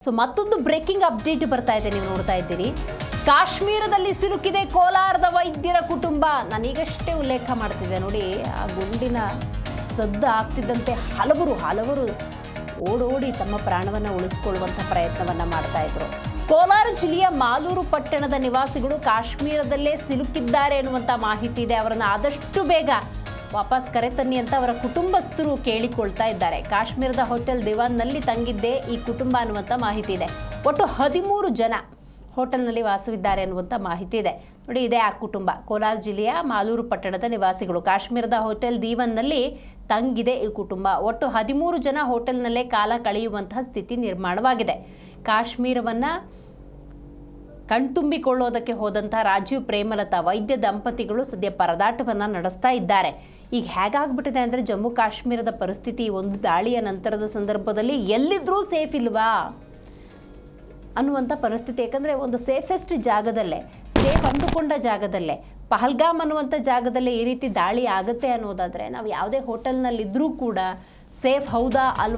So ಮತ್ತೊಂದು breaking update ಬರ್ತಾ ಇದೆ, ನೀವು ನೋಡ್ತಾ ಇದ್ದೀರಿ. ಕಾಶ್ಮೀರದಲ್ಲಿ ಸಿಲುಕಿದೆ ಕೋಲಾರದ ವೈದ್ಯರ ಕುಟುಂಬ. ನಾನೀಗಷ್ಟೇ ಉಲ್ಲೇಖ ಮಾಡ್ತಿದ್ದೆ ನೋಡಿ, ಆ ಗುಂಡಿನ ಸದ್ದು ಆಗ್ತಿದ್ದಂತೆ ಹಲವರು ಓಡೋಡಿ ತಮ್ಮ ಪ್ರಾಣವನ್ನು ಉಳಿಸ್ಕೊಳ್ಳುವಂಥ ಪ್ರಯತ್ನವನ್ನು ಮಾಡ್ತಾ ಇದ್ರು. ಕೋಲಾರ ಜಿಲ್ಲೆಯ ಮಾಲೂರು ಪಟ್ಟಣದ ನಿವಾಸಿಗಳು ಕಾಶ್ಮೀರದಲ್ಲೇ ಸಿಲುಕಿದ್ದಾರೆ ಎನ್ನುವಂಥ ಮಾಹಿತಿ ಇದೆ. ಅವರನ್ನು ಆದಷ್ಟು ಬೇಗ ವಾಪಸ್ ಕರೆತನ್ನಿ ಅಂತ ಅವರ ಕುಟುಂಬಸ್ಥರು ಕೇಳಿಕೊಳ್ತಾ ಇದ್ದಾರೆ. ಕಾಶ್ಮೀರದ ಹೋಟೆಲ್ ದಿವಾನ್ನಲ್ಲಿ ತಂಗಿದ್ದೇ ಈ ಕುಟುಂಬ ಅನ್ನುವಂಥ ಮಾಹಿತಿ ಇದೆ. ಒಟ್ಟು 13 ಜನ ಹೋಟೆಲ್ನಲ್ಲಿ ವಾಸವಿದ್ದಾರೆ ಅನ್ನುವಂಥ ಮಾಹಿತಿ ಇದೆ. ನೋಡಿ, ಇದೇ ಆ ಕುಟುಂಬ. ಕೋಲಾರ ಜಿಲ್ಲೆಯ ಮಾಲೂರು ಪಟ್ಟಣದ ನಿವಾಸಿಗಳು. ಕಾಶ್ಮೀರದ ಹೋಟೆಲ್ ದಿವಾನ್ನಲ್ಲಿ ತಂಗಿದೆ ಈ ಕುಟುಂಬ. ಒಟ್ಟು 13 ಜನ ಹೋಟೆಲ್ನಲ್ಲೇ ಕಾಲ ಕಳೆಯುವಂತಹ ಸ್ಥಿತಿ ನಿರ್ಮಾಣವಾಗಿದೆ. ಕಾಶ್ಮೀರವನ್ನು ಕಣ್ತುಂಬಿಕೊಳ್ಳೋದಕ್ಕೆ ಹೋದಂಥ ರಾಜೀವ್ ಪ್ರೇಮಲತಾ ವೈದ್ಯ ದಂಪತಿಗಳು ಸದ್ಯ ಪರದಾಟವನ್ನು ನಡೆಸ್ತಾ ಇದ್ದಾರೆ. ಈಗ ಹೇಗಾಗ್ಬಿಟ್ಟಿದೆ ಅಂದರೆ, ಜಮ್ಮು ಕಾಶ್ಮೀರದ ಪರಿಸ್ಥಿತಿ ಒಂದು ದಾಳಿಯ ನಂತರದ ಸಂದರ್ಭದಲ್ಲಿ ಎಲ್ಲಿದ್ರೂ ಸೇಫ್ ಇಲ್ವಾ ಅನ್ನುವಂಥ ಪರಿಸ್ಥಿತಿ. ಯಾಕಂದರೆ ಒಂದು ಸೇಫೆಸ್ಟ್ ಜಾಗದಲ್ಲೇ, ಸೇಫ್ ಅಂದುಕೊಂಡ ಜಾಗದಲ್ಲೇ, ಪಹಲ್ಗಾಮ್ ಅನ್ನುವಂಥ ಜಾಗದಲ್ಲೇ ಈ ರೀತಿ ದಾಳಿ ಆಗುತ್ತೆ ಅನ್ನೋದಾದರೆ ನಾವು ಯಾವುದೇ ಹೋಟೆಲ್ನಲ್ಲಿದ್ದರೂ ಕೂಡ ಸೇಫ್ ಹೌದಾ ಅಲ್ವಾ